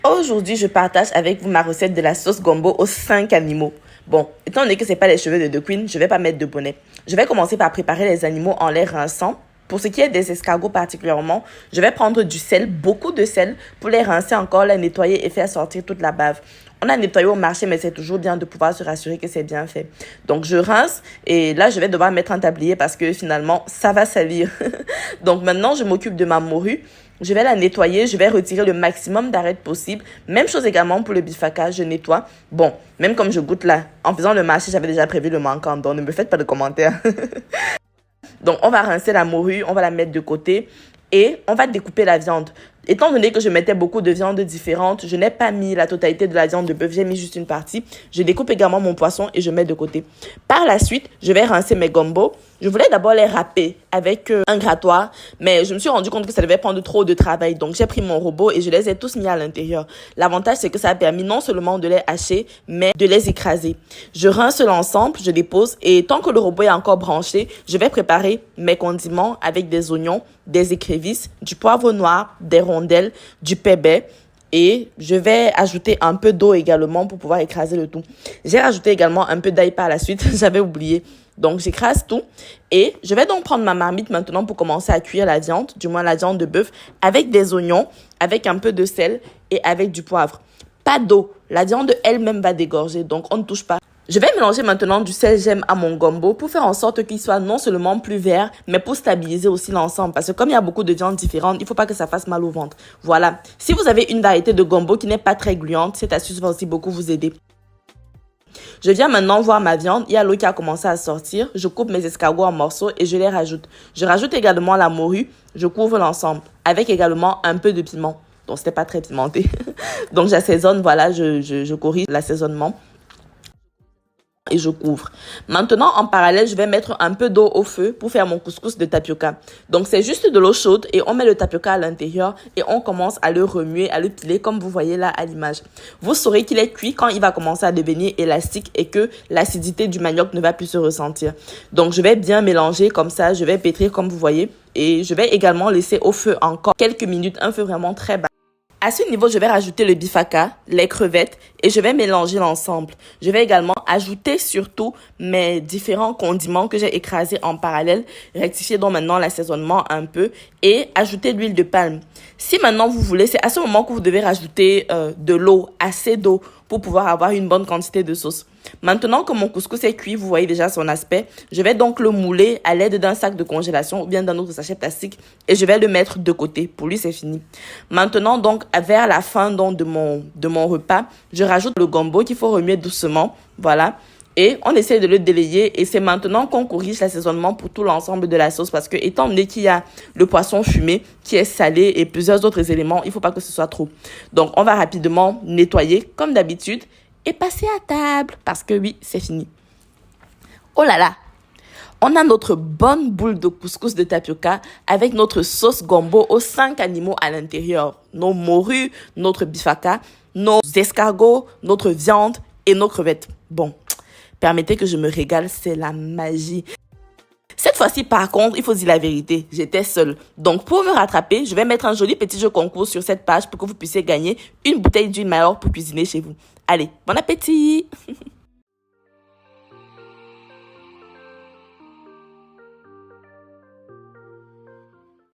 Aujourd'hui, je partage avec vous ma recette de la sauce gombo aux 5 animaux. Bon, étant donné que c'est pas les cheveux de The Queen, je vais pas mettre de bonnet. Je vais commencer par préparer les animaux en les rinçant. Pour ce qui est des escargots particulièrement, je vais prendre du sel, beaucoup de sel, pour les rincer encore, les nettoyer et faire sortir toute la bave. On a nettoyé au marché, mais c'est toujours bien de pouvoir se rassurer que c'est bien fait. Donc, je rince et là, je vais devoir mettre un tablier parce que finalement, ça va salir. Donc, maintenant, je m'occupe de ma morue. Je vais la nettoyer, je vais retirer le maximum d'arêtes possible. Même chose également pour le bifaka, je nettoie. Bon, même comme je goûte là, en faisant le marché, j'avais déjà prévu le manquant, donc ne me faites pas de commentaires. Donc, on va rincer la morue, on va la mettre de côté et on va découper la viande. Étant donné que je mettais beaucoup de viandes différentes, je n'ai pas mis la totalité de la viande de bœuf, j'ai mis juste une partie. Je découpe également mon poisson et je mets de côté. Par la suite, je vais rincer mes gombos. Je voulais d'abord les râper avec un grattoir, mais je me suis rendu compte que ça devait prendre trop de travail. Donc, j'ai pris mon robot et je les ai tous mis à l'intérieur. L'avantage, c'est que ça a permis non seulement de les hacher, mais de les écraser. Je rince l'ensemble, je dépose et tant que le robot est encore branché, je vais préparer mes condiments avec des oignons, des écrevisses, du poivre noir, des rondelles, du pépé. Et je vais ajouter un peu d'eau également pour pouvoir écraser le tout. J'ai rajouté également un peu d'ail par la suite, j'avais oublié. Donc, j'écrase tout et je vais donc prendre ma marmite maintenant pour commencer à cuire la viande, du moins la viande de bœuf, avec des oignons, avec un peu de sel et avec du poivre. Pas d'eau, la viande elle-même va dégorger, donc on ne touche pas. Je vais mélanger maintenant du sel gemme à mon gombo pour faire en sorte qu'il soit non seulement plus vert, mais pour stabiliser aussi l'ensemble. Parce que comme il y a beaucoup de viandes différentes, il ne faut pas que ça fasse mal au ventre. Voilà. Si vous avez une variété de gombo qui n'est pas très gluante, cette astuce va aussi beaucoup vous aider. Je viens maintenant voir ma viande. Il y a l'eau qui a commencé à sortir. Je coupe mes escargots en morceaux et je les rajoute. Je rajoute également la morue. Je couvre l'ensemble avec également un peu de piment. Donc, c'était pas très pimenté. Donc, j'assaisonne. Voilà, je corrige l'assaisonnement. Et je couvre. Maintenant, en parallèle, je vais mettre un peu d'eau au feu pour faire mon couscous de tapioca. Donc, c'est juste de l'eau chaude et on met le tapioca à l'intérieur et on commence à le remuer, à le piler comme vous voyez là à l'image. Vous saurez qu'il est cuit quand il va commencer à devenir élastique et que l'acidité du manioc ne va plus se ressentir. Donc, je vais bien mélanger comme ça, je vais pétrir comme vous voyez et je vais également laisser au feu encore quelques minutes, un feu vraiment très bas. À ce niveau, je vais rajouter le bifaka, les crevettes et je vais mélanger l'ensemble. Je vais également ajouter surtout mes différents condiments que j'ai écrasés en parallèle, rectifier donc maintenant l'assaisonnement un peu et ajouter l'huile de palme. Si maintenant vous voulez, c'est à ce moment que vous devez rajouter de l'eau, assez d'eau pour pouvoir avoir une bonne quantité de sauce. Maintenant que mon couscous est cuit, vous voyez déjà son aspect, je vais donc le mouler à l'aide d'un sac de congélation ou bien d'un autre sachet plastique et je vais le mettre de côté. Pour lui, c'est fini. Maintenant, donc, vers la fin donc, de mon repas, je rajoute le gombo qu'il faut remuer doucement. Voilà. Et on essaie de le délayer et c'est maintenant qu'on corrige l'assaisonnement pour tout l'ensemble de la sauce parce que étant donné qu'il y a le poisson fumé qui est salé et plusieurs autres éléments, il ne faut pas que ce soit trop. Donc, on va rapidement nettoyer comme d'habitude et passer à table parce que oui, c'est fini. Oh là là! On a notre bonne boule de couscous de tapioca avec notre sauce gombo aux 5 animaux à l'intérieur. Nos morues, notre bifaka, nos escargots, notre viande et nos crevettes. Bon, permettez que je me régale, c'est la magie. Cette fois-ci, par contre, il faut dire la vérité, j'étais seule. Donc, pour me rattraper, je vais mettre un joli petit jeu concours sur cette page pour que vous puissiez gagner une bouteille d'huile Mayor pour cuisiner chez vous. Allez, bon appétit!